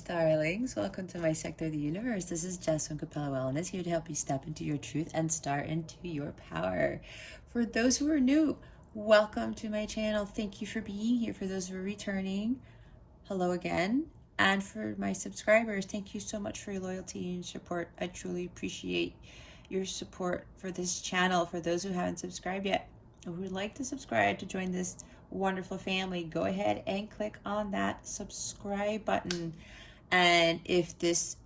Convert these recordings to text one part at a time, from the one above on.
darlings. Welcome to my sector of the universe. This is Jess from Capella Wellness, here to help you step into your truth and start into your power. For those who are new, welcome to my channel. Thank you for being here. For those who are returning, hello again. And for my subscribers, thank you so much for your loyalty and support. I truly appreciate your support for this channel. For those who haven't subscribed yet, who would like to subscribe to join this wonderful family, go ahead and click on that subscribe button. And if this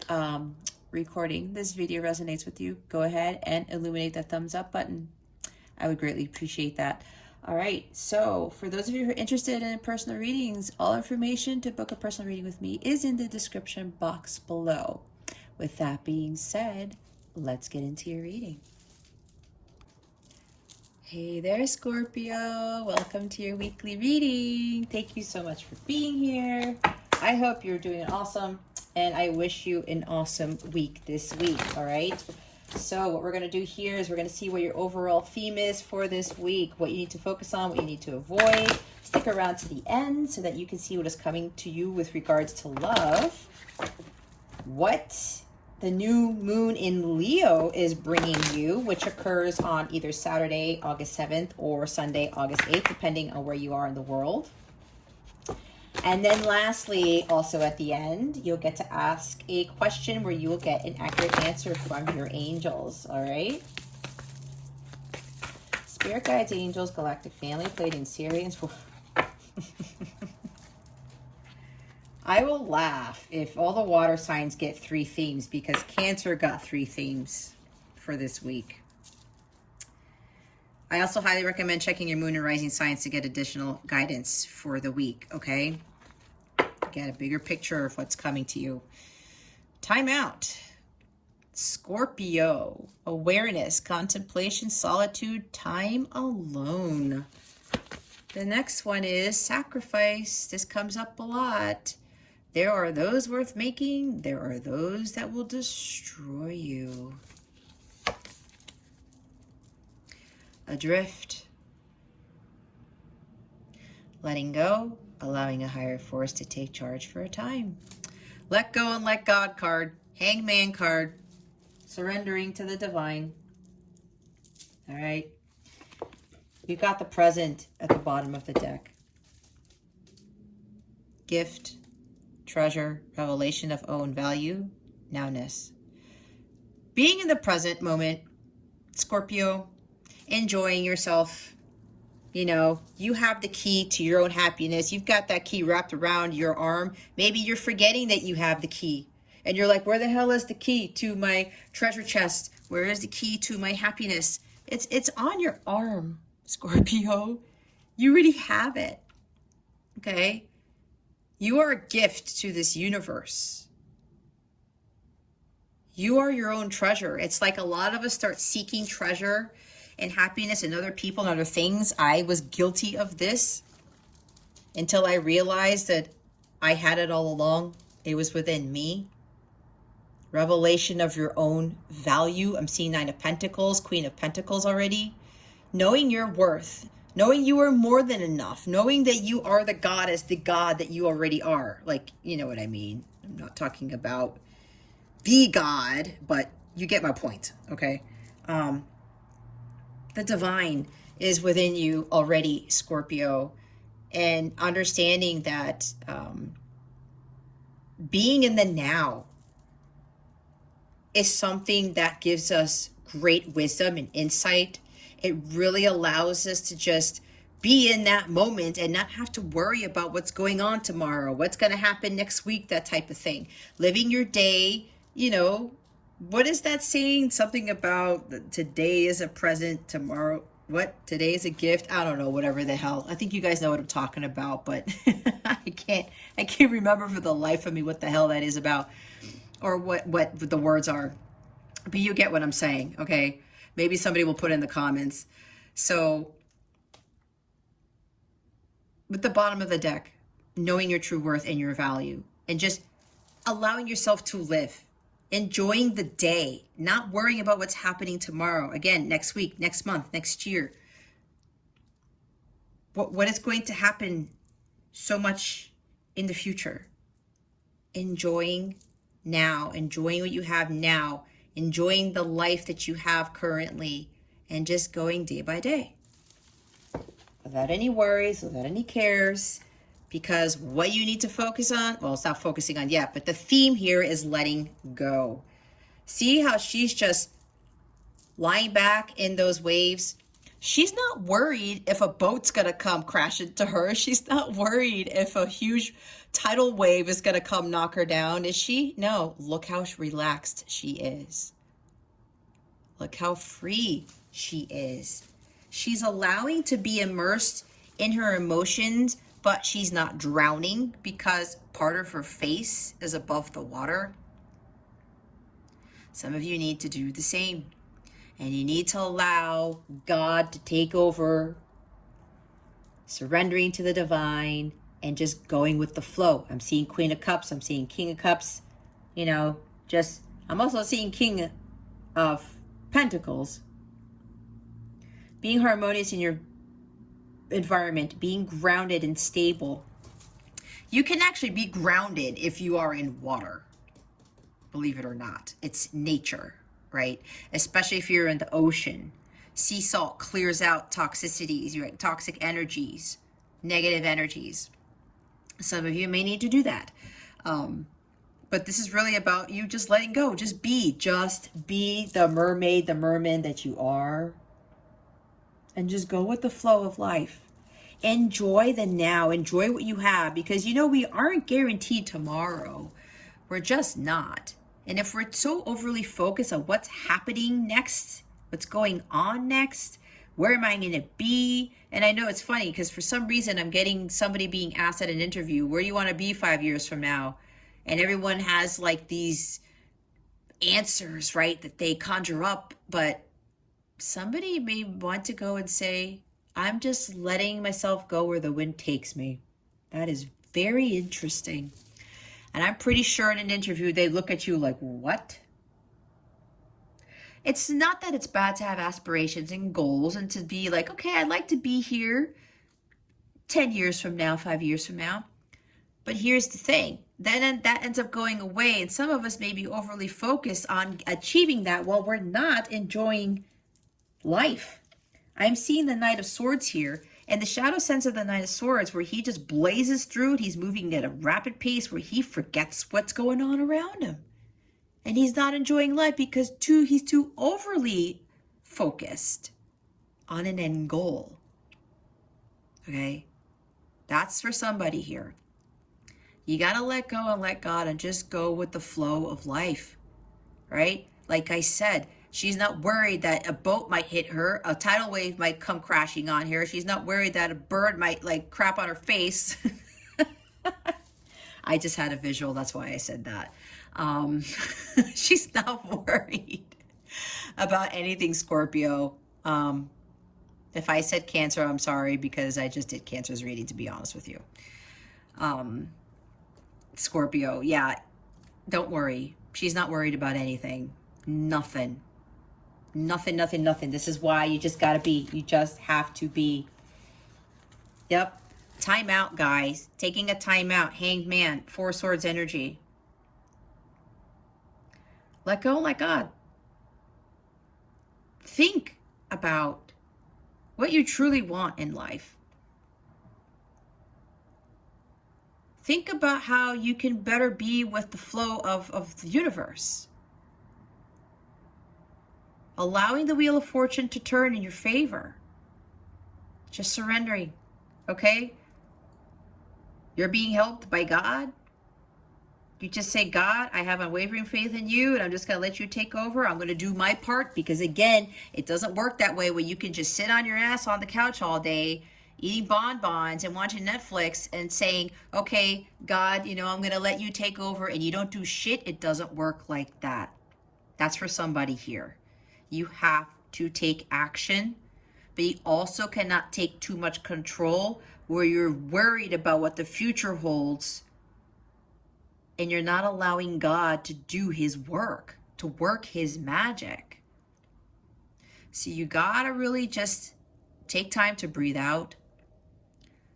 this video resonates with you, go ahead and illuminate that thumbs up button. I would greatly appreciate that. All right, so for those of you who are interested in personal readings, all information to book a personal reading with me is in the description box below. With that being said, let's get into your reading. Hey there, Scorpio. Welcome to your weekly reading. Thank you so much for being here. I hope you're doing awesome, and I wish you an awesome week this week, all right? So what we're going to do here is we're going to see what your overall theme is for this week, what you need to focus on, what you need to avoid. Stick around to the end so that you can see what is coming to you with regards to love. What the new moon in Leo is bringing you, which occurs on either Saturday, August 7th or Sunday, August 8th, depending on where you are in the world. And then lastly, also at the end, you'll get to ask a question where you will get an accurate answer from your angels, all right? Spirit guides, angels, galactic family, Pleiadians, Sirians. I will laugh if all the water signs get 3 themes, because Cancer got 3 themes for this week. I also highly recommend checking your moon and rising signs to get additional guidance for the week, okay? Get a bigger picture of what's coming to you. Time out. Scorpio. Awareness, contemplation, solitude, time alone. The next one is sacrifice. This comes up a lot. There are those worth making. There are those that will destroy you. Adrift. Letting go, allowing a higher force to take charge for a time. Let go and let God card. Hangman card. Surrendering to the divine. All right. You've got the present at the bottom of the deck. Gift. Treasure, revelation of own value, nowness. Being in the present moment, Scorpio, enjoying yourself. You know, you have the key to your own happiness. You've got that key wrapped around your arm. Maybe you're forgetting that you have the key. And you're like, where the hell is the key to my treasure chest? Where is the key to my happiness? It's on your arm, Scorpio. You already have it, okay? You are a gift to this universe. You are your own treasure. It's like a lot of us start seeking treasure and happiness in other people and other things. I was guilty of this until I realized that I had it all along. It was within me. Revelation of your own value. I'm seeing 9 of Pentacles, Queen of Pentacles already. Knowing your worth. Knowing you are more than enough. Knowing that you are the goddess, the god that you already are. Like, you know what I mean. I'm not talking about the god, but you get my point, okay? The divine is within you already, Scorpio. And understanding that being in the now is something that gives us great wisdom and insight. It really allows us to just be in that moment and not have to worry about what's going on tomorrow, what's going to happen next week, that type of thing. Living your day, you know, what is that saying? Something about today is a present, tomorrow, what? Today is a gift. I don't know, whatever the hell. I think you guys know what I'm talking about, but I can't remember for the life of me what the hell that is about or what the words are. But you get what I'm saying, okay? Maybe somebody will put in the comments. So with the bottom of the deck, knowing your true worth and your value, and just allowing yourself to live, enjoying the day, not worrying about what's happening tomorrow, again, next week, next month, next year. What is going to happen so much in the future. enjoying now, enjoying what you have now, enjoying the life that you have currently, and just going day by day without any worries, without any cares, because what you need to focus on, well, it's not focusing on yet, but the theme here is letting go. See how she's just lying back in those waves? She's not worried if a boat's gonna come crash into her. She's not worried if a huge tidal wave is gonna come knock her down, is she? No, look how relaxed she is. Look how free she is. She's allowing to be immersed in her emotions, but she's not drowning because part of her face is above the water. Some of you need to do the same. And you need to allow God to take over, surrendering to the divine, and just going with the flow. I'm seeing Queen of Cups. I'm seeing King of Cups. You know, just, I'm also seeing King of Pentacles. Being harmonious in your environment, being grounded and stable. You can actually be grounded if you are in water, believe it or not. It's nature, right? Especially if you're in the ocean. Sea salt clears out toxicities, right? Toxic energies, negative energies. Some of you may need to do that. But this is really about you just letting go. Just be the mermaid, the merman that you are. And just go with the flow of life. Enjoy the now. Enjoy what you have. Because, you know, we aren't guaranteed tomorrow. We're just not. And if we're so overly focused on what's happening next, what's going on next, where am I going to be? And I know it's funny because for some reason I'm getting somebody being asked at an interview, where do you want to be 5 years from now? And everyone has like these answers, right, that they conjure up. But somebody may want to go and say, I'm just letting myself go where the wind takes me. That is very interesting. And I'm pretty sure in an interview, they look at you like, what? It's not that it's bad to have aspirations and goals and to be like, okay, I'd like to be here 10 years from now, 5 years from now. But here's the thing. Then that ends up going away. And some of us may be overly focused on achieving that while we're not enjoying life. I'm seeing the Knight of Swords here, and the shadow sense of the Knight of Swords where he just blazes through it. He's moving at a rapid pace where he forgets what's going on around him. And he's not enjoying life because he's too overly focused on an end goal. Okay? That's for somebody here. You got to let go and let God and just go with the flow of life. Right? Like I said, she's not worried that a boat might hit her. A tidal wave might come crashing on her. She's not worried that a bird might like crap on her face. I just had a visual. That's why I said that. She's not worried about anything, Scorpio. If I said Cancer, I'm sorry, because I just did Cancer's reading, to be honest with you. Scorpio, yeah, don't worry. She's not worried about anything. Nothing. Nothing. This is why you just gotta be. You just have to be. Yep. Time out, guys. Taking a time out. Hanged Man. Four Swords energy. Let go and let God. Think about what you truly want in life. Think about how you can better be with the flow of the universe. Allowing the wheel of fortune to turn in your favor. Just surrendering, okay? You're being helped by God. You just say, God, I have unwavering faith in you, and I'm just going to let you take over. I'm going to do my part because, again, it doesn't work that way where you can just sit on your ass on the couch all day eating bonbons and watching Netflix and saying, okay, God, you know, I'm going to let you take over, and you don't do shit. It doesn't work like that. That's for somebody here. You have to take action, but you also cannot take too much control where you're worried about what the future holds and you're not allowing God to do his work, to work his magic. So you gotta really just take time to breathe out,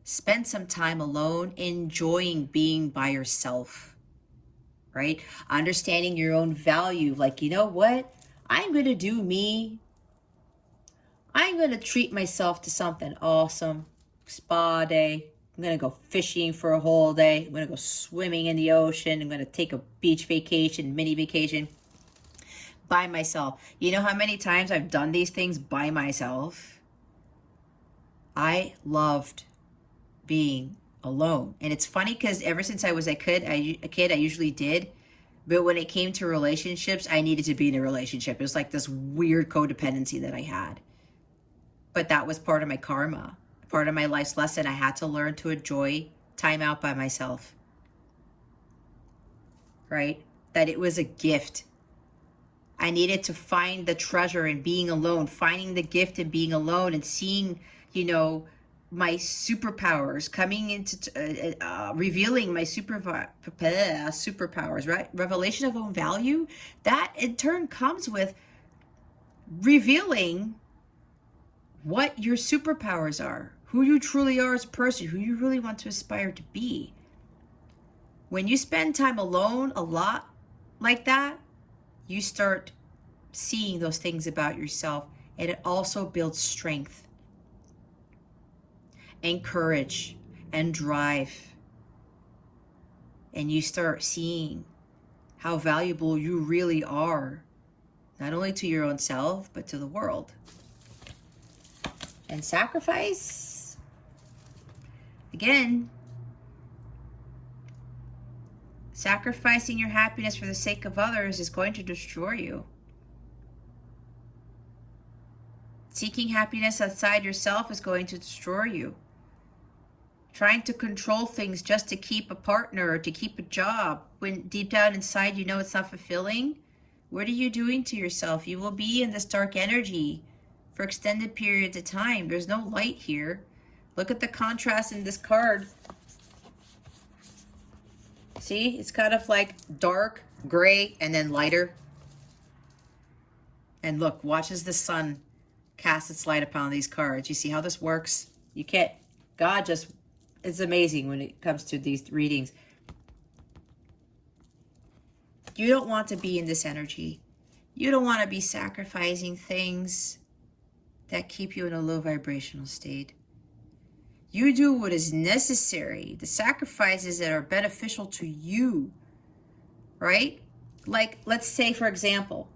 spend some time alone, enjoying being by yourself. right? Understanding your own value. Like, you know what? I'm going to do me. I'm going to treat myself to something awesome. Spa day. I'm going to go fishing for a whole day. I'm going to go swimming in the ocean. I'm going to take a beach vacation, mini vacation by myself. You know how many times I've done these things by myself? I loved being alone. And it's funny because ever since I was a kid, I usually did. But when it came to relationships, I needed to be in a relationship. It was like this weird codependency that I had. But that was part of my karma, part of my life's lesson. I had to learn to enjoy time out by myself, right? That it was a gift. I needed to find the treasure in being alone, finding the gift in being alone and seeing, you know, my superpowers coming into, revealing my superpowers, right? Revelation of own value. That in turn comes with revealing what your superpowers are, who you truly are as a person, who you really want to aspire to be. When you spend time alone a lot like that, you start seeing those things about yourself, and it also builds strength and courage and drive. And you start seeing how valuable you really are, not only to your own self, but to the world. And sacrifice, again, sacrificing your happiness for the sake of others is going to destroy you. Seeking happiness outside yourself is going to destroy you. Trying to control things just to keep a partner or to keep a job, when deep down inside you know it's not fulfilling, what are you doing to yourself? You will be in this dark energy for extended periods of time. There's no light here. Look at the contrast in this card. See, it's kind of like dark, gray, and then lighter. And look, watch as the sun casts its light upon these cards. You see how this works? You can't, God just, it's amazing when it comes to these readings. You don't want to be in this energy. You don't want to be sacrificing things that keep you in a low vibrational state. You do what is necessary, the sacrifices that are beneficial to you, right? Like, let's say, for example,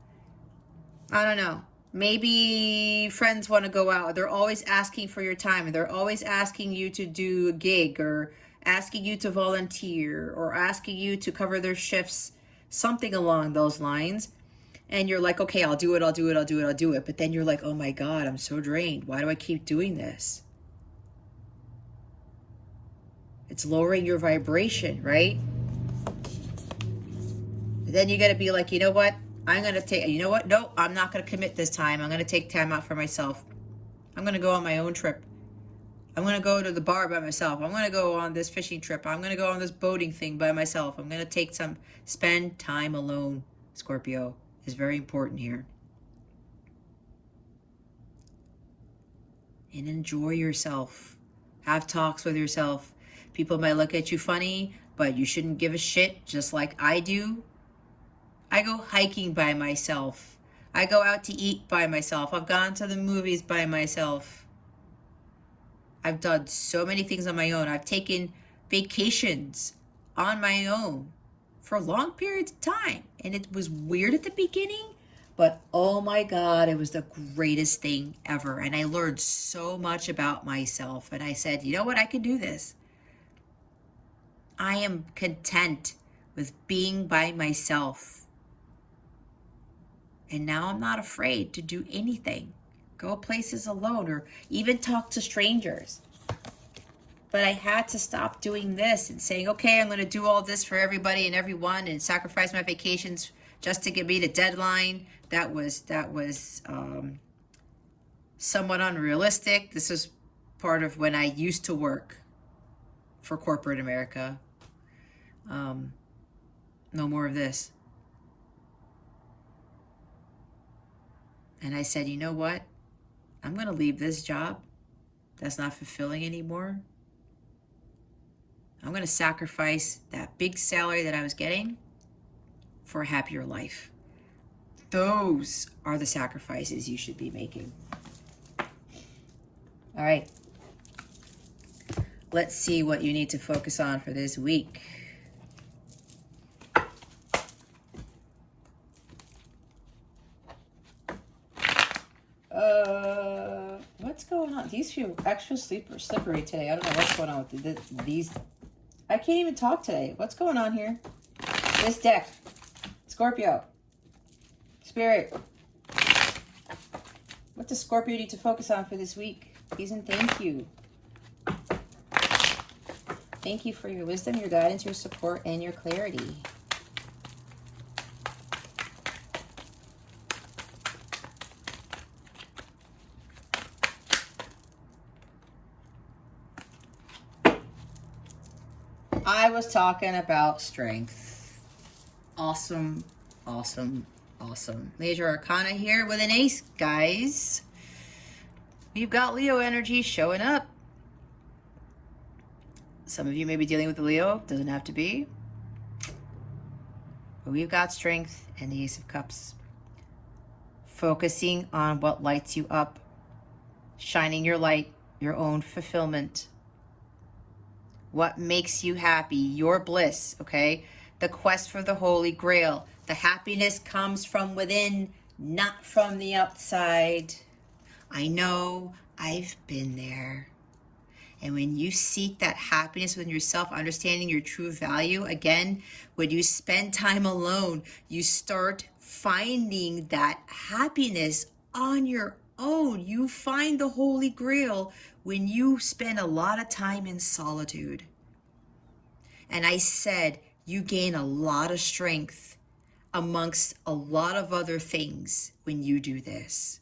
I don't know, maybe friends want to go out. They're always asking for your time. They're always asking you to do a gig or asking you to volunteer or asking you to cover their shifts, something along those lines. And you're like, okay, I'll do it, I'll do it, I'll do it, I'll do it. But then you're like, oh my God, I'm so drained. Why do I keep doing this? It's lowering your vibration, right? Then you got to be like, you know what? I'm going to take, you know what? No, I'm not going to commit this time. I'm going to take time out for myself. I'm going to go on my own trip. I'm going to go to the bar by myself. I'm going to go on this fishing trip. I'm going to go on this boating thing by myself. I'm going to spend time alone. Scorpio is very important here. And enjoy yourself. Have talks with yourself. People might look at you funny, but you shouldn't give a shit, just like I do. I go hiking by myself. I go out to eat by myself. I've gone to the movies by myself. I've done so many things on my own. I've taken vacations on my own for long periods of time. And it was weird at the beginning, but oh my God, it was the greatest thing ever. And I learned so much about myself. And I said, you know what? I can do this. I am content with being by myself. And now I'm not afraid to do anything. Go places alone or even talk to strangers. But I had to stop doing this and saying, okay, I'm going to do all this for everybody and everyone and sacrifice my vacations just to meet a deadline. That was somewhat unrealistic. This is part of when I used to work for corporate America. No more of this. And I said, you know what? I'm going to leave this job that's not fulfilling anymore. I'm going to sacrifice that big salary that I was getting. for a happier life. Those are the sacrifices you should be making. All right. Let's see what you need to focus on for this week. What's going on? These feel extra slippery today. I don't know what's going on with these. I can't even talk today. What's going on here? This deck. Scorpio. Spirit. What does Scorpio need to focus on for this week? Please and thank you. Thank you for your wisdom, your guidance, your support, and your clarity. I was talking about strength. Awesome, awesome, awesome. Major Arcana here with an ace, guys. We've got Leo energy showing up. Some of you may be dealing with the Leo. Doesn't have to be. But we've got strength and the Ace of Cups. Focusing on what lights you up. Shining your light, your own fulfillment. What makes you happy, your bliss, okay? The quest for the Holy Grail. The happiness comes from within, not from the outside. I know, I've been there. And when you seek that happiness within yourself, understanding your true value, again, when you spend time alone, you start finding that happiness on your own. You find the Holy Grail when you spend a lot of time in solitude. And I said, you gain a lot of strength amongst a lot of other things when you do this.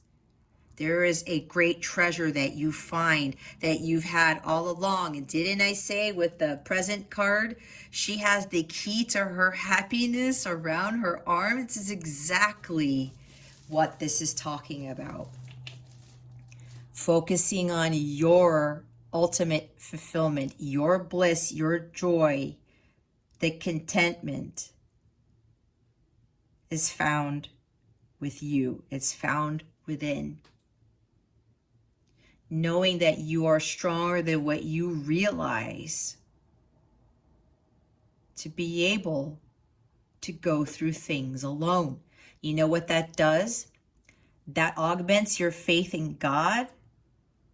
There is a great treasure that you find that you've had all along. And didn't I say with the present card, she has the key to her happiness around her arm? This is exactly what this is talking about. Focusing on your ultimate fulfillment, your bliss, your joy, the contentment is found with you. It's found within. Knowing that you are stronger than what you realize to be able to go through things alone. You know what that does? That augments your faith in God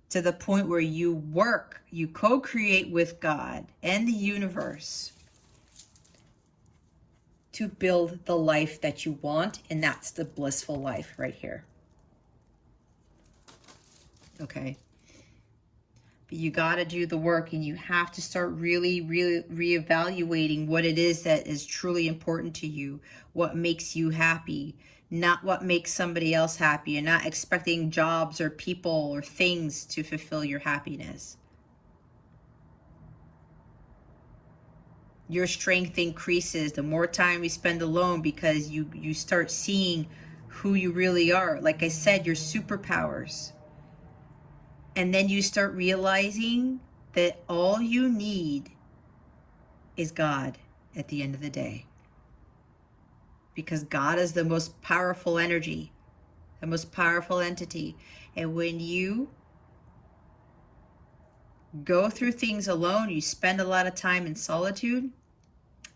to the point where you work, you co-create with God and the universe to build the life that you want, and that's the blissful life right here. Okay? But you got to do the work, and you have to start really reevaluating what it is that is truly important to you, what makes you happy, not what makes somebody else happy, and not expecting jobs or people or things to fulfill your happiness. Your strength increases the more time you spend alone because you start seeing who you really are. Like I said, your superpowers. And then you start realizing that all you need is God at the end of the day. Because God is the most powerful energy, the most powerful entity. And when you go through things alone, you spend a lot of time in solitude,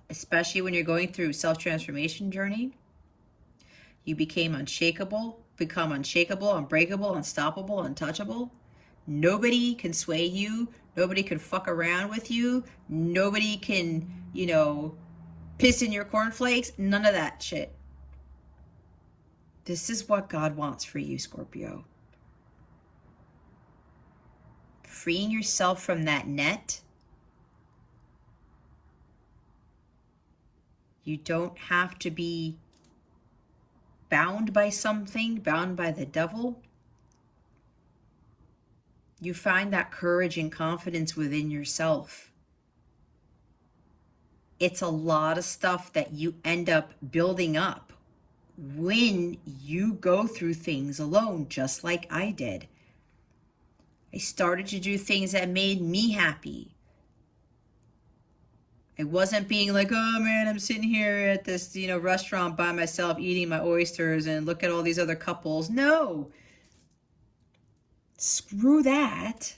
especially when you're going through self-transformation journey, you become unshakable, unbreakable, unstoppable, untouchable. Nobody can sway you. Nobody can fuck around with you. Nobody can, piss in your cornflakes. None of that shit. This is what God wants for you, Scorpio. Freeing yourself from that net. You don't have to be bound by something, bound by the devil. You find that courage and confidence within yourself. It's a lot of stuff that you end up building up when you go through things alone, just like I did. I started to do things that made me happy. I wasn't being like, oh man, I'm sitting here at this, restaurant by myself eating my oysters and look at all these other couples. No, screw that.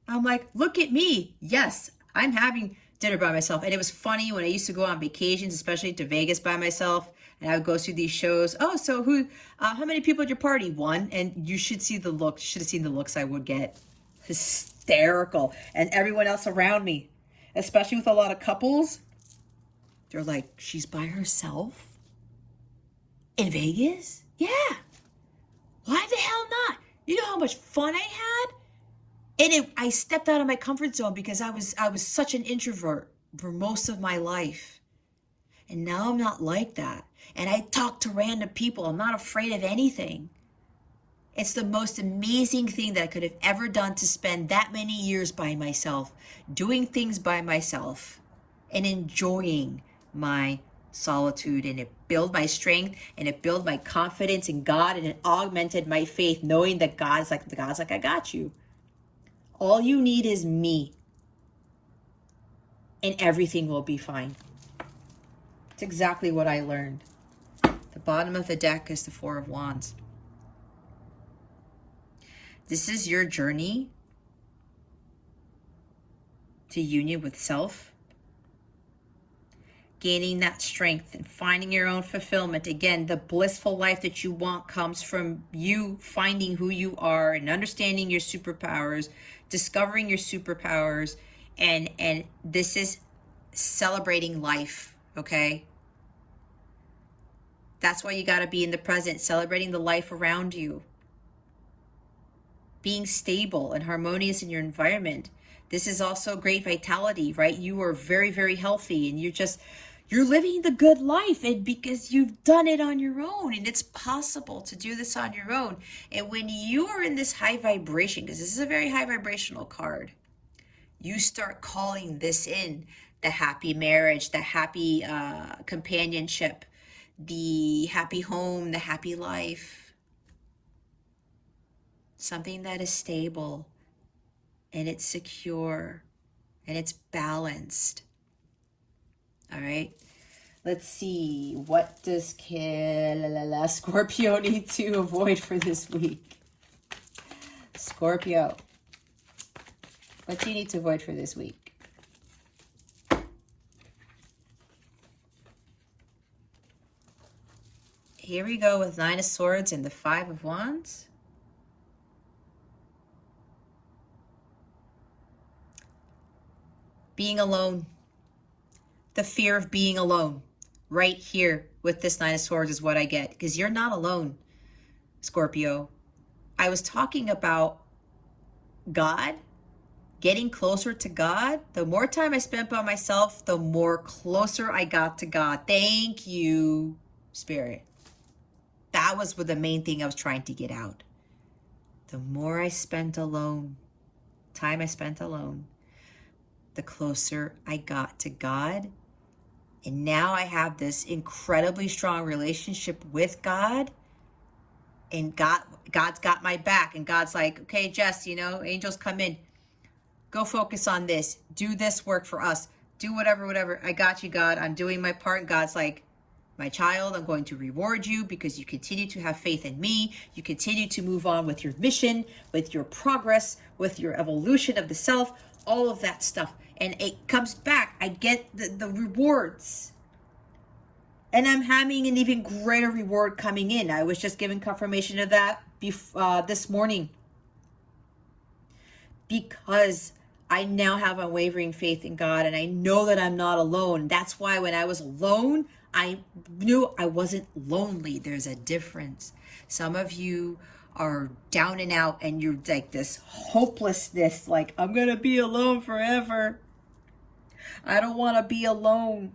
I'm like, look at me. Yes, I'm having dinner by myself. And it was funny when I used to go on vacations, especially to Vegas by myself, and I would go through these shows. Oh, so how many people at your party? One. And you should see the look. You should have seen the looks I would get. Hysterical. And everyone else around me, especially with a lot of couples, they're like, she's by herself in Vegas? Yeah. Why the hell not? You know how much fun I had? And I stepped out of my comfort zone because I was such an introvert for most of my life. And now I'm not like that. And I talk to random people. I'm not afraid of anything. It's the most amazing thing that I could have ever done, to spend that many years by myself, doing things by myself and enjoying my solitude. And it built my strength, and it built my confidence in God, and it augmented my faith, knowing that God's like, I got you. All you need is me, and everything will be fine. It's exactly what I learned. The bottom of the deck is the Four of Wands. This is your journey to union with self, gaining that strength and finding your own fulfillment. Again, the blissful life that you want comes from you finding who you are and understanding your superpowers, discovering your superpowers, and this is celebrating life, okay? That's why you got to be in the present, celebrating the life around you, being stable and harmonious in your environment. This is also great vitality, right? You are very, very healthy, and you're living the good life, and because you've done it on your own, and it's possible to do this on your own. And when you are in this high vibration, because this is a very high vibrational card, you start calling this in: the happy marriage, the happy companionship, the happy home, the happy life. Something that is stable, and it's secure, and it's balanced. All right. Let's see. What does Scorpio need to avoid for this week? Scorpio, what do you need to avoid for this week? Here we go with Nine of Swords and the Five of Wands. Being alone. The fear of being alone. Right here with this Nine of Swords is what I get. Because you're not alone, Scorpio. I was talking about God, getting closer to God. The more time I spent by myself, the more closer I got to God. Thank you, Spirit. That was the main thing I was trying to get out. The more I spent alone, time I spent alone, the closer I got to God. And now I have this incredibly strong relationship with God. And God's got my back. And God's like, okay, Jess, angels come in. Go focus on this. Do this work for us. Do whatever. I got you, God. I'm doing my part. And God's like, my child, I'm going to reward you because you continue to have faith in me. You continue to move on with your mission, with your progress, with your evolution of the self, all of that stuff. And it comes back. I get the rewards. And I'm having an even greater reward coming in. I was just given confirmation of that this morning. Because I now have unwavering faith in God, and I know that I'm not alone. That's why when I was alone, I knew I wasn't lonely. There's a difference. Some of you are down and out, and you're like this hopelessness, like, I'm going to be alone forever. I don't want to be alone.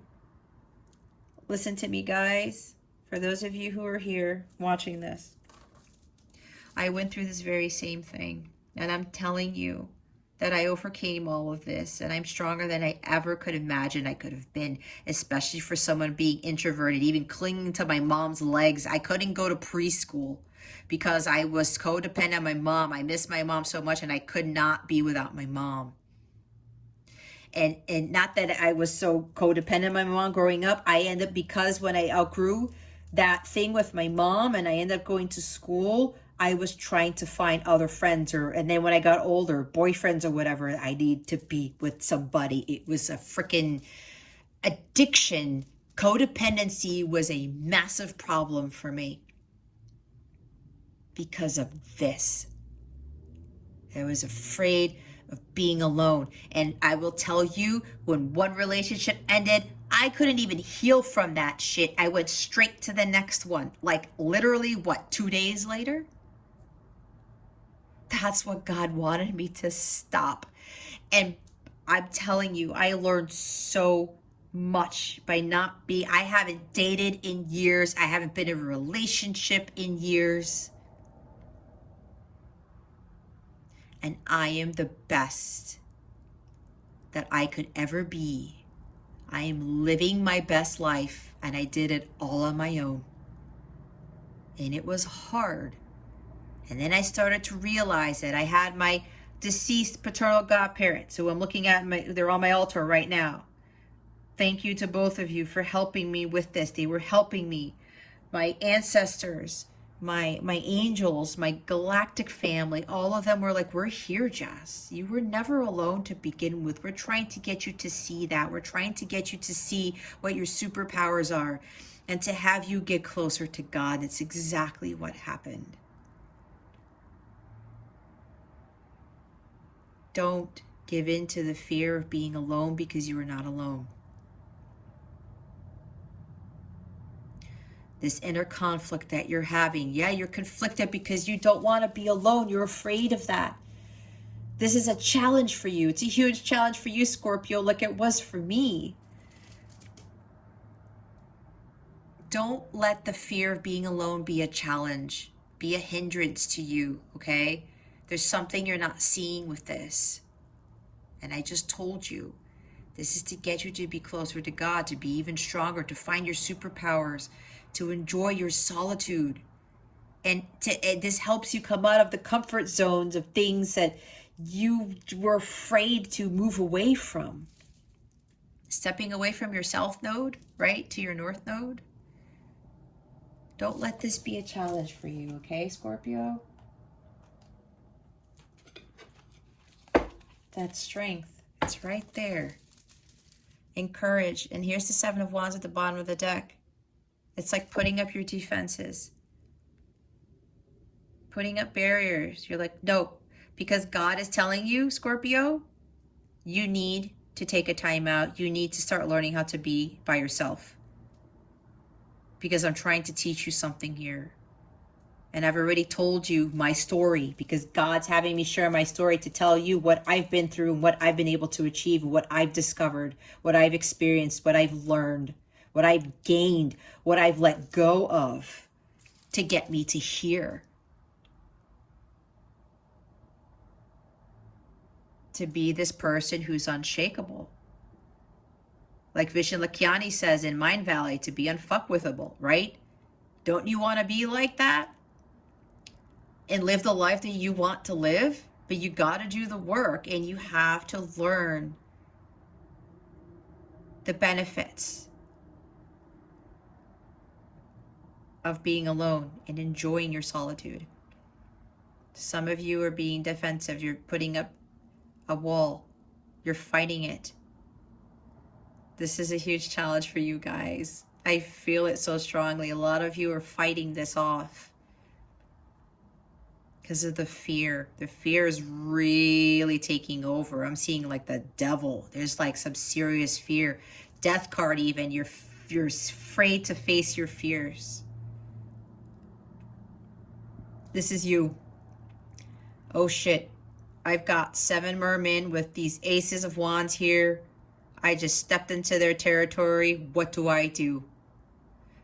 Listen to me, guys. For those of you who are here watching this, I went through this very same thing. And I'm telling you that I overcame all of this. And I'm stronger than I ever could imagine I could have been. Especially for someone being introverted, even clinging to my mom's legs. I couldn't go to preschool because I was codependent on my mom. I missed my mom so much, and I could not be without my mom. And not that I was so codependent on my mom growing up. I ended up, because when I outgrew that thing with my mom and I ended up going to school, I was trying to find other friends, and then when I got older, boyfriends or whatever, I need to be with somebody. It was a freaking addiction. Codependency was a massive problem for me because of this. I was afraid of being alone. And I will tell you, when one relationship ended, I couldn't even heal from that shit. I went straight to the next one. Like literally, what, 2 days later? That's what God wanted me to stop. And I'm telling you, I learned so much by not being, I haven't dated in years. I haven't been in a relationship in years. And I am the best that I could ever be. I am living my best life, and I did it all on my own. And it was hard. And then I started to realize that I had my deceased paternal godparents, who I'm looking at, they're on my altar right now. Thank you to both of you for helping me with this. They were helping me. My ancestors, my angels, my galactic family, all of them were like, we're here, Jess. You were never alone to begin with. We're trying to get you to see that. We're trying to get you to see what your superpowers are and to have you get closer to God. It's exactly what happened. Don't give in to the fear of being alone, because you are not alone. This inner conflict that you're having, yeah, you're conflicted because you don't want to be alone. You're afraid of that. This is a challenge for you. It's a huge challenge for you, Scorpio, like it was for me. Don't let the fear of being alone be a challenge, be a hindrance to you, okay? There's something you're not seeing with this. And I just told you, this is to get you to be closer to God, to be even stronger, to find your superpowers, to enjoy your solitude. And this helps you come out of the comfort zones of things that you were afraid to move away from. Stepping away from your south node, right, to your north node. Don't let this be a challenge for you, okay, Scorpio? That strength, it's right there. And courage. And here's the Seven of Wands at the bottom of the deck. It's like putting up your defenses. Putting up barriers. You're like, no, because God is telling you, Scorpio, you need to take a time out. You need to start learning how to be by yourself. Because I'm trying to teach you something here. And I've already told you my story, because God's having me share my story to tell you what I've been through and what I've been able to achieve, what I've discovered, what I've experienced, what I've learned, what I've gained, what I've let go of to get me to here. To be this person who's unshakable. Like Vishen Lakhiani says in Mind Valley, to be unfuckwithable, right? Don't you want to be like that? And live the life that you want to live? But you got to do the work, and you have to learn the benefits of being alone and enjoying your solitude. Some of you are being defensive. You're putting up a wall. You're fighting it. This is a huge challenge for you guys. I feel it so strongly. A lot of you are fighting this off because of the fear. The fear is really taking over. I'm seeing like the devil. There's like some serious fear. Death card even. You're afraid to face your fears. This is you. Oh shit. I've got 7 mermen with these aces of wands here. I just stepped into their territory. What do I do?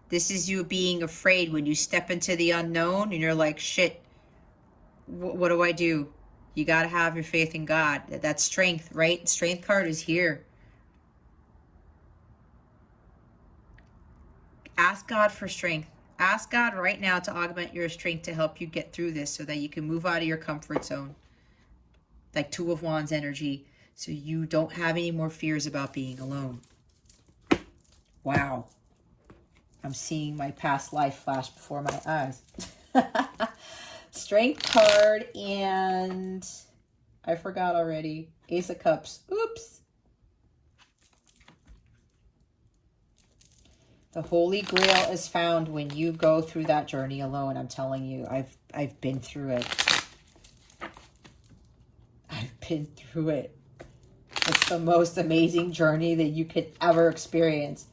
This is you being afraid when you step into the unknown and you're like, shit, what do I do? You got to have your faith in God. That's strength, right? Strength card is here. Ask God for strength. Ask God right now to augment your strength to help you get through this so that you can move out of your comfort zone. Like 2 of Wands energy. So you don't have any more fears about being alone. Wow. I'm seeing my past life flash before my eyes. Strength card, and I forgot already. Ace of Cups. Oops. The Holy Grail is found when you go through that journey alone. I'm telling you, I've been through it. I've been through it. It's the most amazing journey that you could ever experience.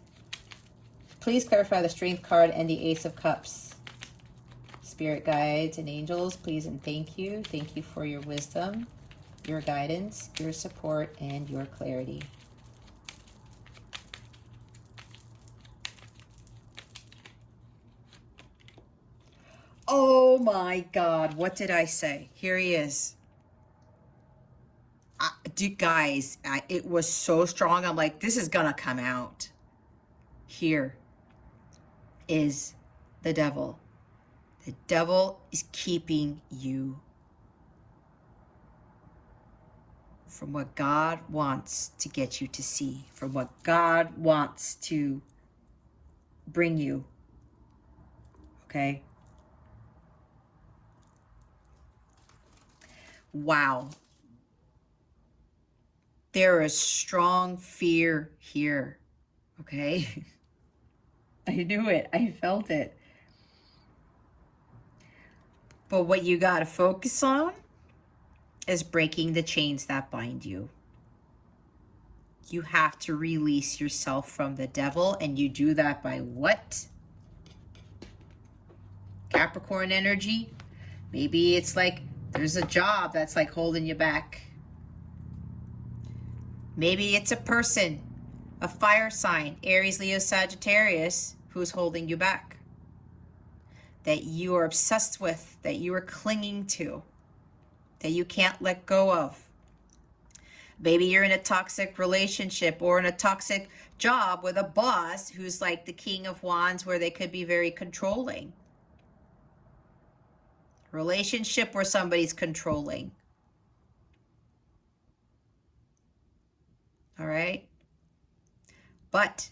Please clarify the Strength card and the Ace of Cups. Spirit guides and angels, please and thank you. Thank you for your wisdom, your guidance, your support, and your clarity. Oh my God, what did I say? Here he is. Guys, it was so strong. I'm like, this is gonna come out. Here is the devil. The devil is keeping you from what God wants to get you to see, from what God wants to bring you. Okay? Wow. There is strong fear here. Okay? I knew it. I felt it. But what you got to focus on is breaking the chains that bind you. You have to release yourself from the devil, and you do that by what? Capricorn energy. Maybe it's like there's a job that's like holding you back. Maybe it's a person, a fire sign, Aries, Leo, Sagittarius, who's holding you back, that you are obsessed with, that you are clinging to, that you can't let go of. Maybe you're in a toxic relationship or in a toxic job with a boss who's like the King of Wands, where they could be very controlling. Relationship where somebody's controlling. All right? But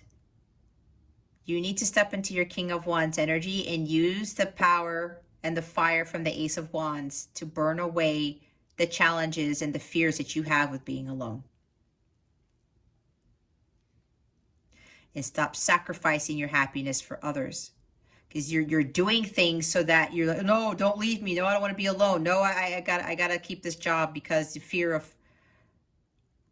you need to step into your King of Wands energy and use the power and the fire from the Ace of Wands to burn away the challenges and the fears that you have with being alone. And stop sacrificing your happiness for others. Because you're doing things so that you're like, no, don't leave me. No, I don't want to be alone. No, I gotta keep this job because the fear of,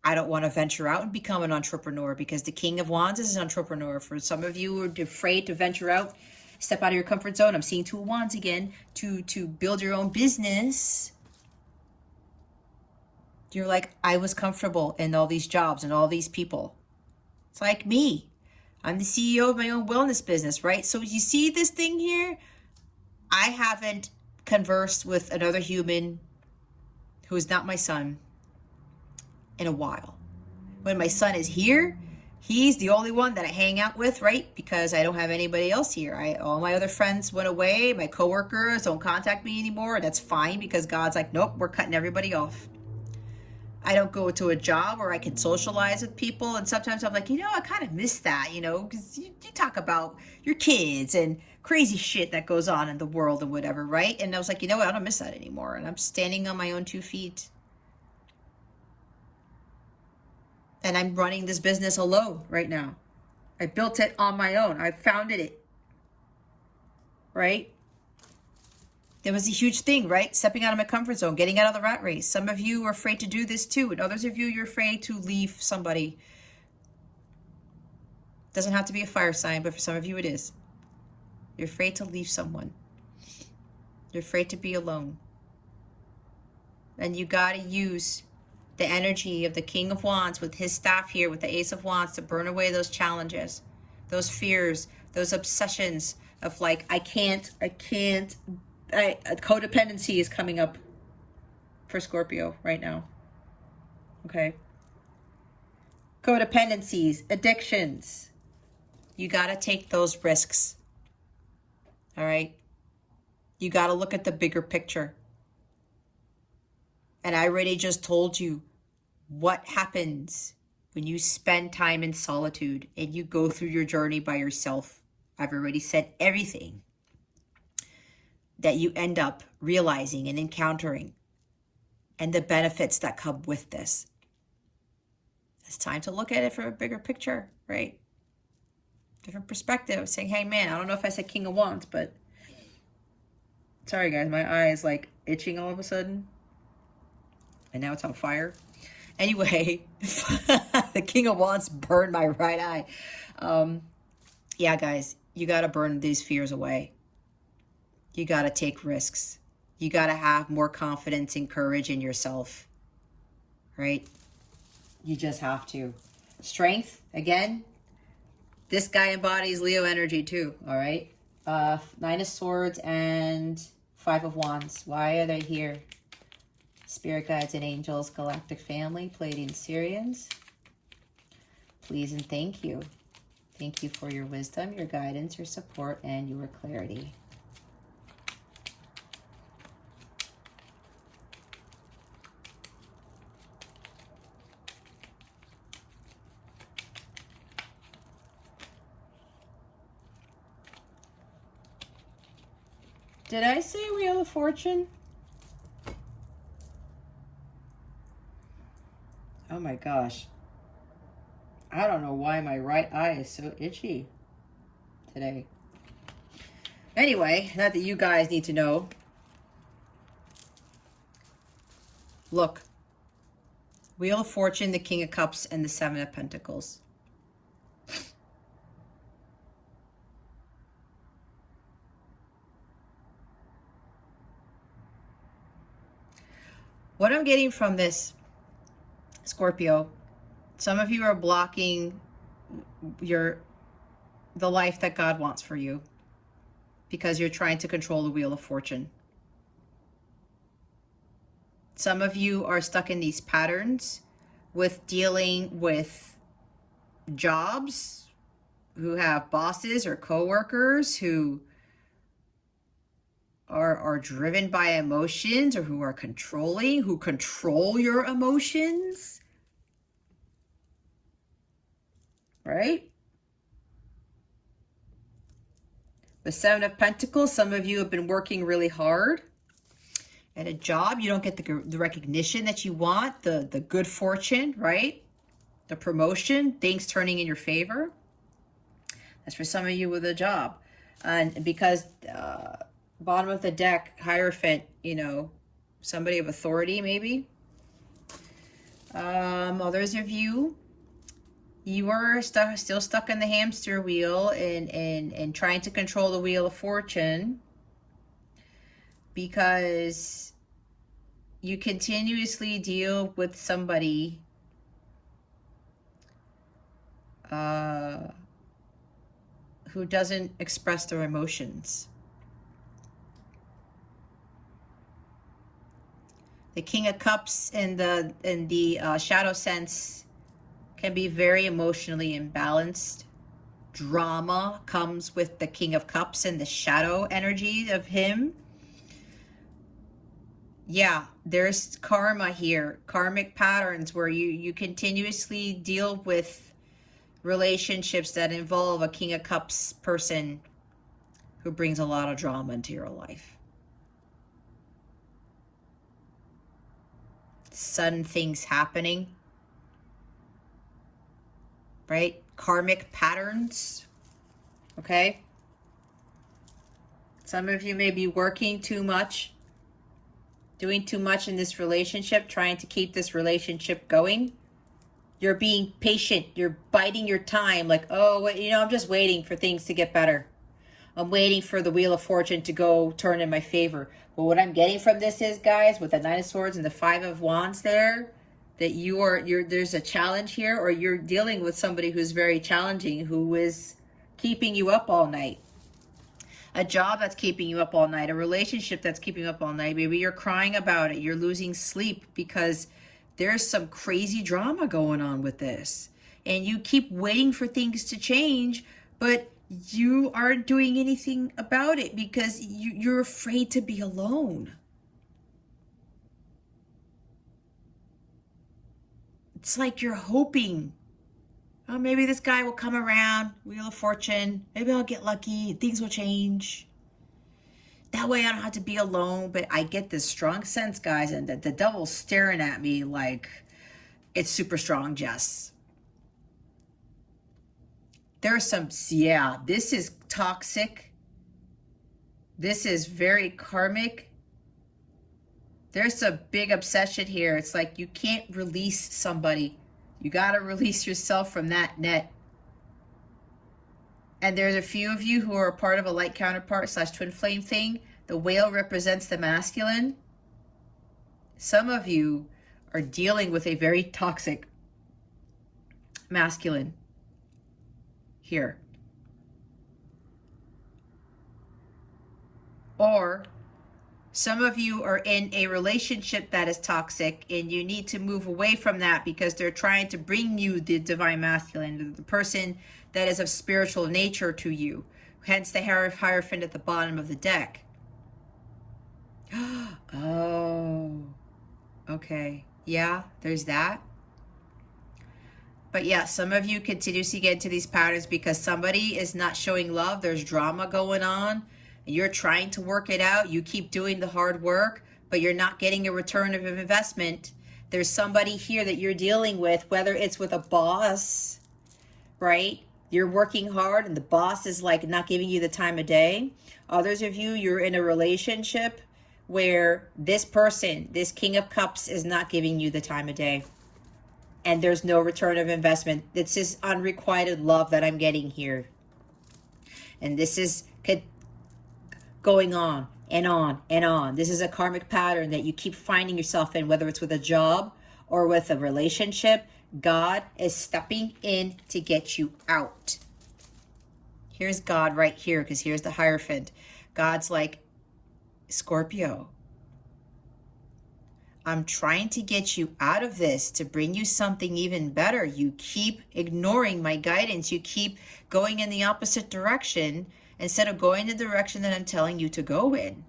I don't want to venture out and become an entrepreneur, because the King of Wands is an entrepreneur. For some of you who are afraid to venture out, step out of your comfort zone. I'm seeing Two of Wands again, to build your own business. You're like, I was comfortable in all these jobs and all these people. It's like me. I'm the CEO of my own wellness business, right? So you see this thing here? I haven't conversed with another human who is not my son in a while. When my son is here, he's the only one that I hang out with, right? Because I don't have anybody else here. All my other friends went away. My coworkers don't contact me anymore. That's fine, because God's like, nope, we're cutting everybody off. I don't go to a job where I can socialize with people. And sometimes I'm like, I kind of miss that, because you talk about your kids and crazy shit that goes on in the world and whatever, right? And I was like, what? I don't miss that anymore. And I'm standing on my own 2 feet. And I'm running this business alone right now. I built it on my own. I founded it, right? There was a huge thing, right? Stepping out of my comfort zone, getting out of the rat race. Some of you are afraid to do this too. And others of you, you're afraid to leave somebody. Doesn't have to be a fire sign, but for some of you it is. You're afraid to leave someone. You're afraid to be alone. And you got to use the energy of the King of Wands with his staff here, with the Ace of Wands, to burn away those challenges, those fears, those obsessions of like, I can't. Codependency is coming up for Scorpio right now. Okay. Codependencies, addictions. You got to take those risks. All right. You got to look at the bigger picture. And I already just told you What happens when you spend time in solitude and you go through your journey by yourself? I've already said everything that you end up realizing and encountering and the benefits that come with this. It's time to look at it from a bigger picture, right? Different perspective, saying, hey man, I don't know if I said King of Wands, but sorry guys, my eye is like itching all of a sudden. And now it's on fire. Anyway, the King of Wands burned my right eye. Yeah, guys, you got to burn these fears away. You got to take risks. You got to have more confidence and courage in yourself, right? You just have to. Strength, again, this guy embodies Leo energy too, all right? 9 of Swords and 5 of Wands. Why are they here? Spirit guides and angels, galactic family, Pleiadian Syrians. Please and thank you. Thank you for your wisdom, your guidance, your support, and your clarity. Did I say Wheel of Fortune? Oh my gosh. I don't know why my right eye is so itchy today. Anyway, not that you guys need to know. Look. Wheel of Fortune, the King of Cups, and the 7 of Pentacles. What I'm getting from this, Scorpio, some of you are blocking the life that God wants for you because you're trying to control the Wheel of Fortune. Some of you are stuck in these patterns with dealing with jobs, who have bosses or coworkers who are driven by emotions, or who are controlling, who control your emotions, right? The 7 of Pentacles, some of you have been working really hard at a job. You don't get the recognition that you want, the good fortune, right? The promotion, things turning in your favor. That's for some of you with a job. And because bottom of the deck, Hierophant, you know, somebody of authority maybe. Others of you, you are still stuck in the hamster wheel and trying to control the Wheel of Fortune because you continuously deal with somebody who doesn't express their emotions. The King of Cups in the shadow sense can be very emotionally imbalanced. Drama comes with the King of Cups and the shadow energy of him. Yeah, there's karma here, karmic patterns where you continuously deal with relationships that involve a King of Cups person who brings a lot of drama into your life. Sudden things happening, right? Karmic patterns, okay? Some of you may be working too much, doing too much in this relationship, trying to keep this relationship going. You're being patient. You're biding your time. Like, oh, you know, I'm just waiting for things to get better. I'm waiting for the Wheel of Fortune to go turn in my favor. But what I'm getting from this is, guys, with the 9 of Swords and the 5 of Wands there, that there's a challenge here, or you're dealing with somebody who's very challenging, who is keeping you up all night. A job that's keeping you up all night, a relationship that's keeping you up all night. Maybe you're crying about it. You're losing sleep because there's some crazy drama going on with this. And you keep waiting for things to change, but you aren't doing anything about it because you're afraid to be alone. It's like you're hoping, oh, maybe this guy will come around, Wheel of Fortune. Maybe I'll get lucky. Things will change. That way I don't have to be alone. But I get this strong sense, guys, and the devil's staring at me like it's super strong, Jess. There's some, yeah, this is toxic. This is very karmic. There's a big obsession here. It's like you can't release somebody. You got to release yourself from that net. And there's a few of you who are a part of a light counterpart / twin flame thing. The whale represents the masculine. Some of you are dealing with a very toxic masculine here. Or some of you are in a relationship that is toxic and you need to move away from that because they're trying to bring you the divine masculine, the person that is of spiritual nature to you. Hence the Hierophant at the bottom of the deck. Oh, okay. Yeah, there's that. But yeah, some of you continuously get into these patterns because somebody is not showing love. There's drama going on. You're trying to work it out. You keep doing the hard work, but you're not getting a return of investment. There's somebody here that you're dealing with, whether it's with a boss, right? You're working hard and the boss is like not giving you the time of day. Others of you, you're in a relationship where this person, this King of Cups, is not giving you the time of day. And there's no return of investment. This is unrequited love that I'm getting here. And this is going on and on and on. This is a karmic pattern that you keep finding yourself in, whether it's with a job or with a relationship. God is stepping in to get you out. Here's God right here, because here's the Hierophant. God's like, Scorpio, I'm trying to get you out of this to bring you something even better. You keep ignoring my guidance. You keep going in the opposite direction instead of going the direction that I'm telling you to go in.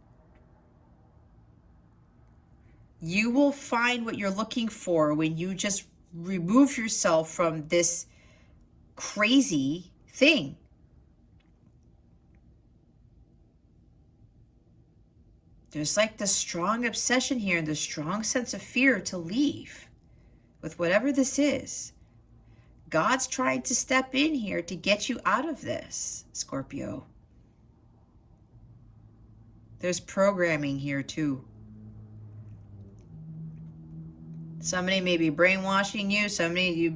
You will find what you're looking for when you just remove yourself from this crazy thing. There's like the strong obsession here and the strong sense of fear to leave with whatever this is. God's trying to step in here to get you out of this, Scorpio. There's programming here too. Somebody may be brainwashing you.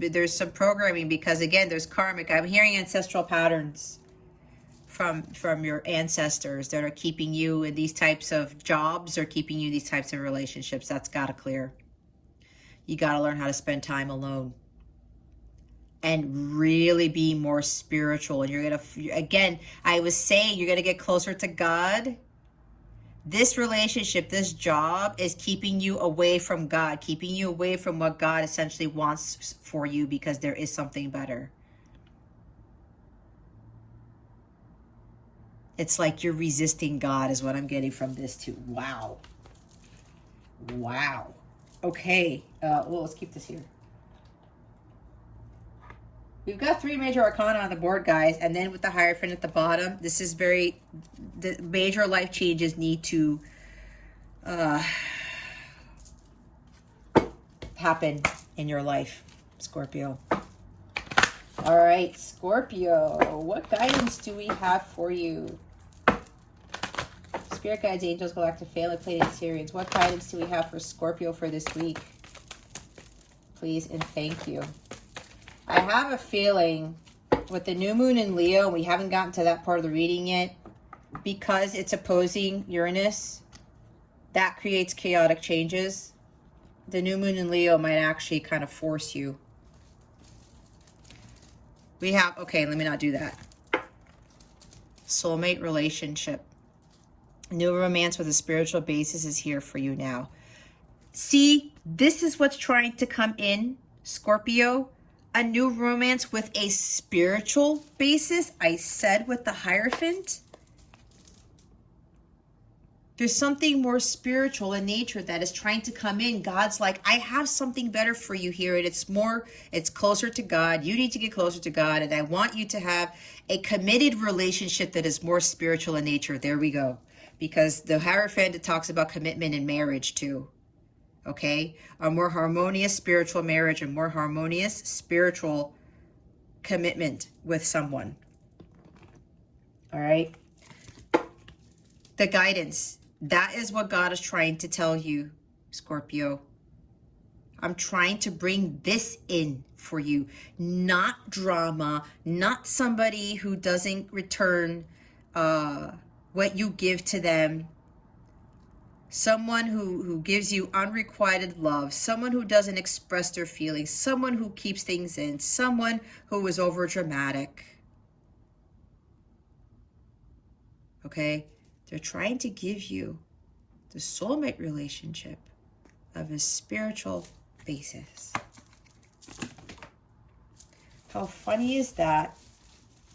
There's some programming because, again, there's karmic. I'm hearing ancestral patterns from your ancestors that are keeping you in these types of jobs or keeping you in these types of relationships. That's got to clear. You got to learn how to spend time alone and really be more spiritual. And you're going to, again, I was saying, you're going to get closer to God. This relationship, this job is keeping you away from God, keeping you away from what God essentially wants for you because there is something better. It's like you're resisting God is what I'm getting from this too. Wow. Wow. Okay. Well, let's keep this here. We've got 3 major arcana on the board, guys. And then with the Hierophant at the bottom, this is the major life changes need to happen in your life, Scorpio. All right, Scorpio, what guidance do we have for you? Spirit guides, angels, galactic family, plated Syrians. What guidance do we have for Scorpio for this week? Please and thank you. I have a feeling with the new moon in Leo, we haven't gotten to that part of the reading yet, because it's opposing Uranus, that creates chaotic changes. The new moon in Leo might actually kind of force you. We have, okay, let me not do that. Soulmate relationship. New romance with a spiritual basis is here for you now. See, this is what's trying to come in, Scorpio. A new romance with a spiritual basis. I said with the Hierophant. There's something more spiritual in nature that is trying to come in. God's like, I have something better for you here. And it's closer to God. You need to get closer to God. And I want you to have a committed relationship that is more spiritual in nature. There we go. Because the Hierophant talks about commitment in marriage too. Okay? A more harmonious spiritual marriage, a more harmonious spiritual commitment with someone. All right? The guidance. That is what God is trying to tell you, Scorpio. I'm trying to bring this in for you. Not drama, not somebody who doesn't return what you give to them. Someone who gives you unrequited love. Someone who doesn't express their feelings. Someone who keeps things in. Someone who is over dramatic. Okay? They're trying to give you the soulmate relationship of a spiritual basis. How funny is that?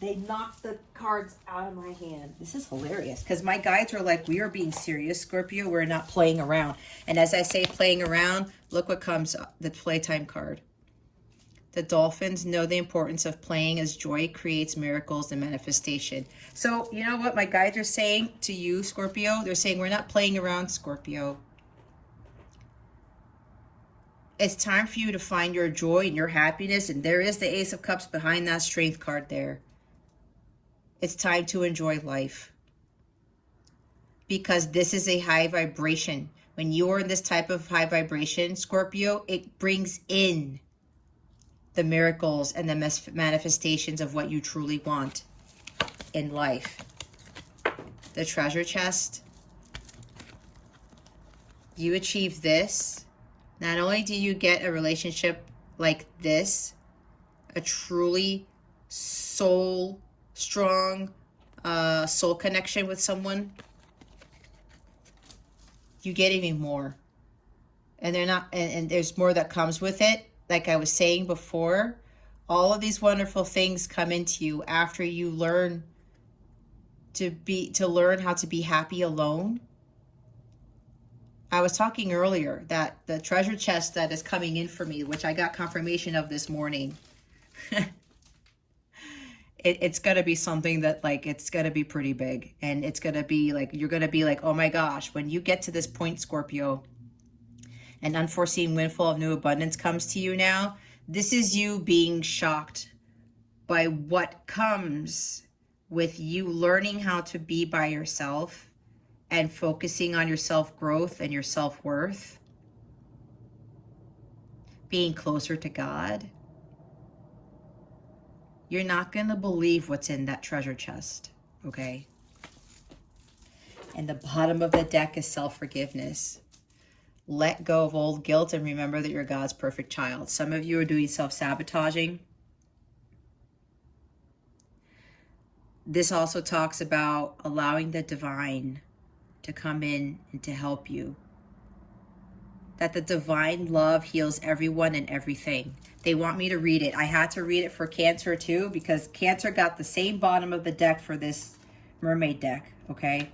They knocked the cards out of my hand. This is hilarious because my guides are like, we are being serious, Scorpio. We're not playing around. And as I say playing around, look what comes up, the playtime card. The dolphins know the importance of playing as joy creates miracles and manifestation. So, you know what my guides are saying to you, Scorpio? They're saying we're not playing around, Scorpio. It's time for you to find your joy and your happiness. And there is the Ace of Cups behind that Strength card there. It's time to enjoy life. Because this is a high vibration. When you're in this type of high vibration, Scorpio, it brings in the miracles and the manifestations of what you truly want in life. The treasure chest. You achieve this. Not only do you get a relationship like this, a truly strong soul connection with someone, you get even more. And there's more that comes with it. Like I was saying before, all of these wonderful things come into you after you learn to learn how to be happy alone. I was talking earlier that the treasure chest that is coming in for me, which I got confirmation of this morning, it's going to be something that like, it's going to be pretty big. And it's going to be like, you're going to be like, oh my gosh, when you get to this point, Scorpio, an unforeseen windfall of new abundance comes to you now. This is you being shocked by what comes with you learning how to be by yourself and focusing on your self-growth and your self-worth, being closer to God. You're not going to believe what's in that treasure chest, okay? And the bottom of the deck is self-forgiveness. Let go of old guilt and remember that you're God's perfect child. Some of you are doing self-sabotaging. This also talks about allowing the divine to come in and to help you. That the divine love heals everyone and everything. They want me to read it. I had to read it for Cancer too, because Cancer got the same bottom of the deck for this mermaid deck, okay?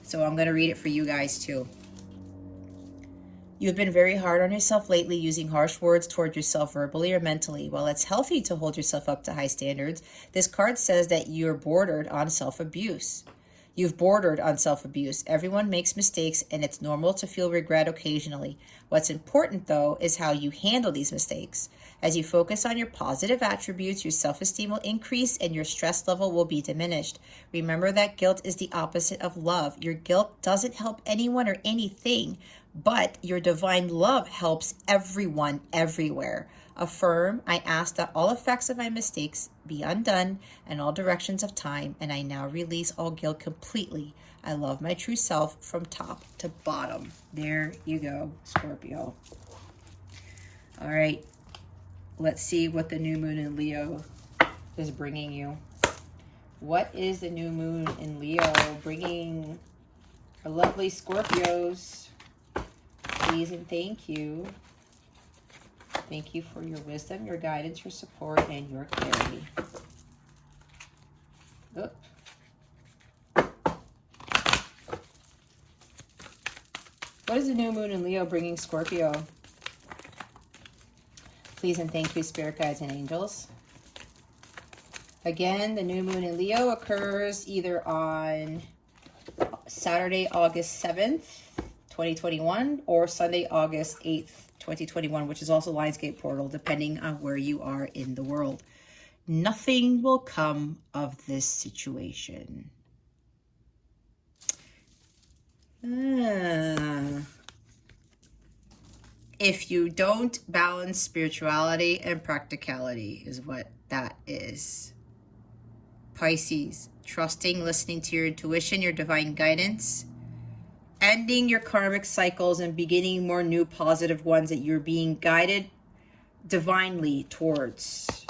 So I'm going to read it for you guys too. You've been very hard on yourself lately, using harsh words toward yourself verbally or mentally. While it's healthy to hold yourself up to high standards, this card says that you're bordered on self-abuse. You've bordered on self-abuse. Everyone makes mistakes, and it's normal to feel regret occasionally. What's important, though, is how you handle these mistakes. As you focus on your positive attributes, your self-esteem will increase and your stress level will be diminished. Remember that guilt is the opposite of love. Your guilt doesn't help anyone or anything, but your divine love helps everyone, everywhere. Affirm, I ask that all effects of my mistakes be undone and all directions of time, and I now release all guilt completely. I love my true self from top to bottom. There you go, Scorpio. All right, let's see what the new moon in Leo is bringing you. What is the new moon in Leo bringing our lovely Scorpios? Please and thank you. Thank you for your wisdom, your guidance, your support, and your clarity. Oop. is the new moon in Leo bringing Scorpio? Please and thank you, spirit guides and angels. Again, the new moon in Leo occurs either on Saturday, August 7th, 2021, or Sunday, August 8th, 2021, which is also Lionsgate Portal, depending on where you are in the world. Nothing will come of this situation. If you don't balance spirituality and practicality is what that is. Pisces, trusting, listening to your intuition, your divine guidance, ending your karmic cycles and beginning more new positive ones that you're being guided divinely towards.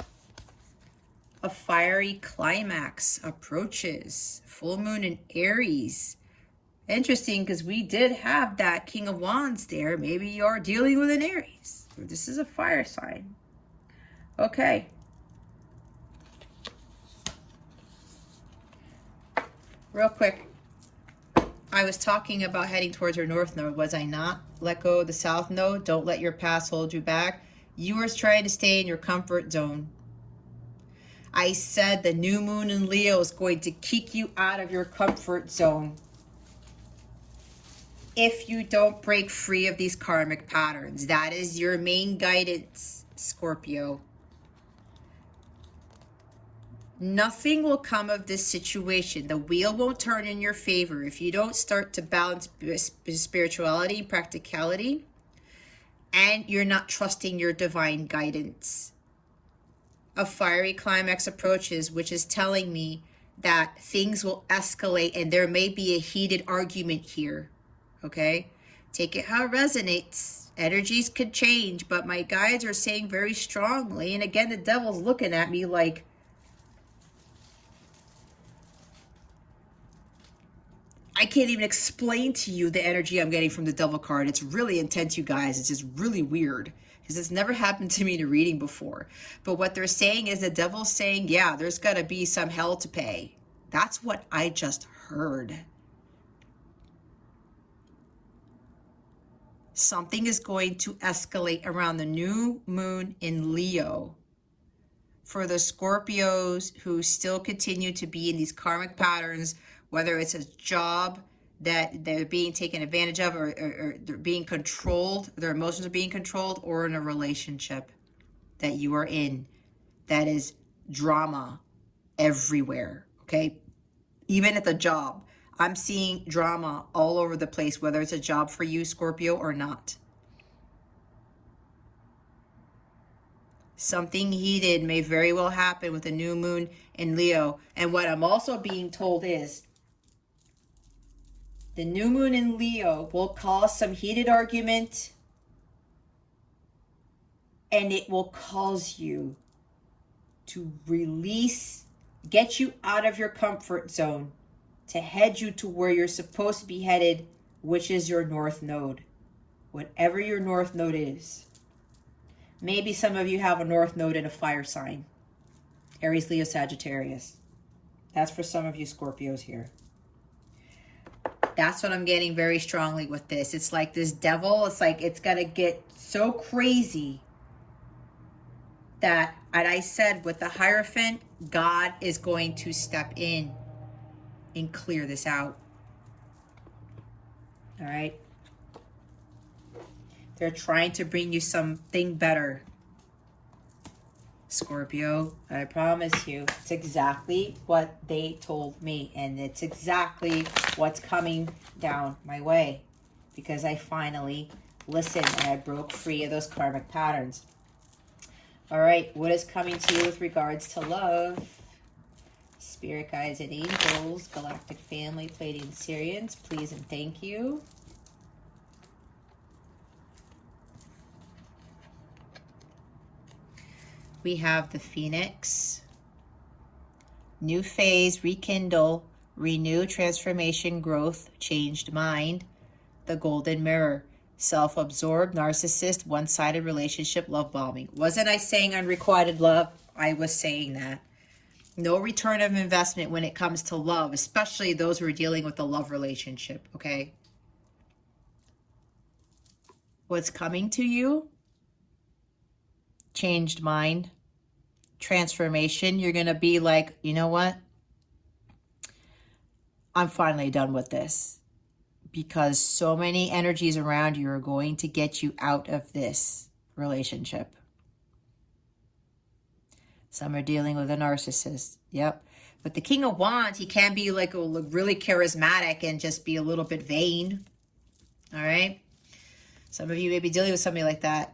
A fiery climax approaches. Full moon in Aries. Interesting, because we did have that King of Wands there. Maybe you're dealing with an Aries. This is a fire sign. Okay. Real quick. I was talking about heading towards your North Node, was I not? Let go of the South Node. Don't let your past hold you back. You are trying to stay in your comfort zone. I said the new moon in Leo is going to kick you out of your comfort zone if you don't break free of these karmic patterns. That is your main guidance, Scorpio. Nothing will come of this situation. The wheel won't turn in your favor if you don't start to balance spirituality and practicality, and you're not trusting your divine guidance. A fiery climax approaches, which is telling me that things will escalate and there may be a heated argument here. Okay? Take it how it resonates. Energies could change, but my guides are saying very strongly, and again, the devil's looking at me like, I can't even explain to you the energy I'm getting from the devil card. It's really intense, you guys. It's just really weird because it's never happened to me in a reading before. But what they're saying is the devil's saying, yeah, there's got to be some hell to pay. That's what I just heard. Something is going to escalate around the new moon in Leo. For the Scorpios who still continue to be in these karmic patterns, whether it's a job that they're being taken advantage of, or they're being controlled, their emotions are being controlled, or in a relationship that you are in that is drama everywhere, okay? Even at the job, I'm seeing drama all over the place, whether it's a job for you, Scorpio, or not. Something heated may very well happen with a new moon in Leo. And what I'm also being told is the new moon in Leo will cause some heated argument, and it will cause you to release, get you out of your comfort zone, to head you to where you're supposed to be headed, which is your North Node. Whatever your North Node is. Maybe some of you have a North Node in a fire sign. Aries, Leo, Sagittarius. That's for some of you Scorpios here. That's what I'm getting very strongly with this. It's like this devil, it's like it's going to get so crazy that, and I said with the Hierophant, God is going to step in and clear this out. All right? They're trying to bring you something better, Scorpio. I promise you, it's exactly what they told me. And it's exactly what's coming down my way. Because I finally listened and I broke free of those karmic patterns. All right, what is coming to you with regards to love? Spirit guides and angels, galactic family, Pleiadian Syrians, please and thank you. We have the Phoenix, new phase, rekindle, renew, transformation, growth, changed mind, the Golden Mirror, self-absorbed, narcissist, one-sided relationship, love bombing. Wasn't I saying unrequited love? I was saying that. No return of investment when it comes to love, especially those who are dealing with a love relationship, okay? what's coming to you, changed mind, transformation. You're going to be like, you know what? I'm finally done with this, because so many energies around you are going to get you out of this relationship. Some are dealing with a narcissist. Yep. But the King of Wands, he can be like really charismatic and just be a little bit vain. All right. Some of you may be dealing with somebody like that.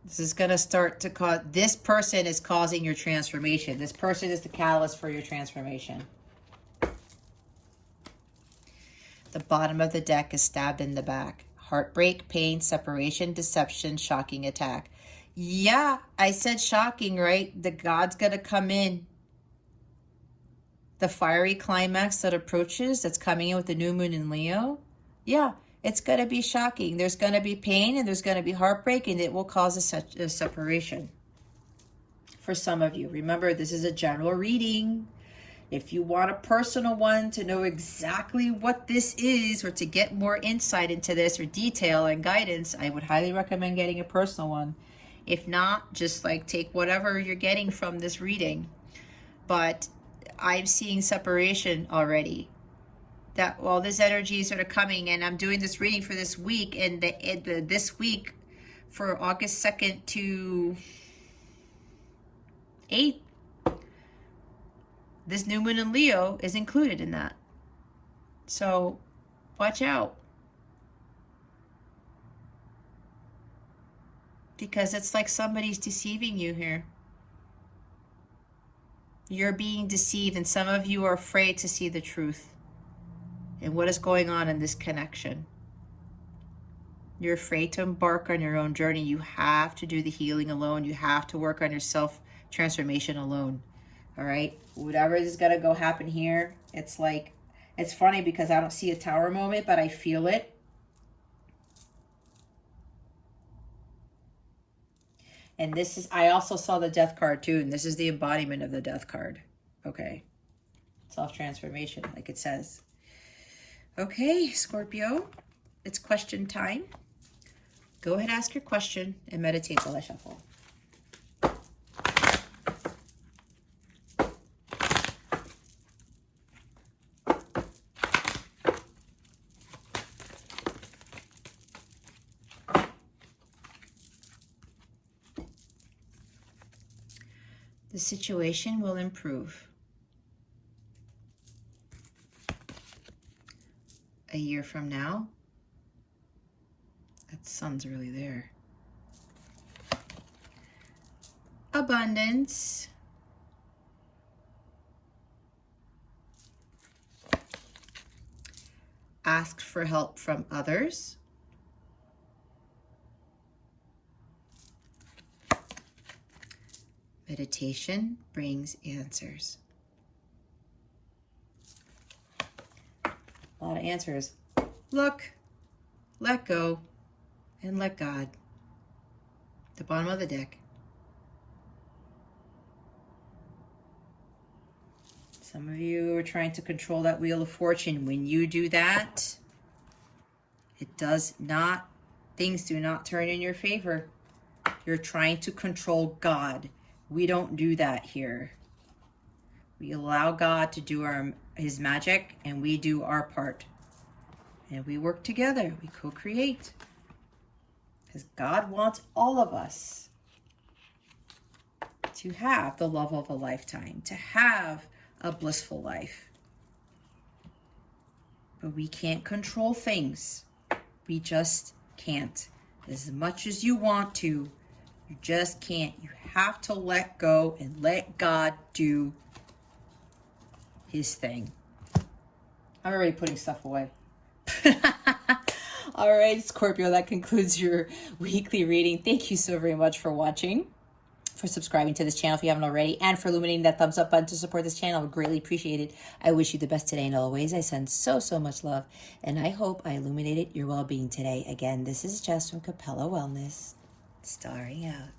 This is going to start to cause, this person is causing your transformation. This person is the catalyst for your transformation. The bottom of the deck is stabbed in the back. Heartbreak, pain, separation, deception, shocking attack. Yeah, I said shocking, right? The God's going to come in. The fiery climax that approaches, that's coming in with the new moon in Leo. Yeah, it's going to be shocking. There's going to be pain and there's going to be heartbreak, and it will cause a separation for some of you. Remember, this is a general reading. If you want a personal one to know exactly what this is, or to get more insight into this or detail and guidance, I would highly recommend getting a personal one. If not, just like take whatever you're getting from this reading. But I'm seeing separation already. That all this energy is sort of coming, and I'm doing this reading for this week, and this week for August 2nd to 8th, this new moon in Leo is included in that. So watch out. Because it's like somebody's deceiving you here. You're being deceived, and some of you are afraid to see the truth and what is going on in this connection. You're afraid to embark on your own journey. You have to do the healing alone. You have to work on your self-transformation alone. All right? Whatever is going to go happen here, it's like, it's funny because I don't see a tower moment, but I feel it. And this is, I also saw the death card too, and this is the embodiment of the death card. Okay. Self-transformation, like it says. Okay, Scorpio, it's question time. Go ahead, ask your question, and meditate while I shuffle. The situation will improve. A year from now, that sun's really there. Abundance. Ask for help from others. Meditation brings answers. A lot of answers. Look, let go, and let God. The bottom of the deck. Some of you are trying to control that wheel of fortune. When you do that, it does not, things do not turn in your favor. You're trying to control God. We don't do that here. We allow God to do his magic, and we do our part. And we work together. We co-create. Because God wants all of us to have the love of a lifetime, to have a blissful life. But we can't control things. We just can't. As much as you want to, you just can't. You have to let go and let God do his thing. I'm already putting stuff away. All right, Scorpio, that concludes your weekly reading. Thank you so very much for watching, for subscribing to this channel if you haven't already, and for illuminating that thumbs up button to support this channel. I would greatly appreciate it. I wish you the best today and always. I send so much love, and I hope I illuminated your well-being today. Again, this is Jess from Capella Wellness, starring out.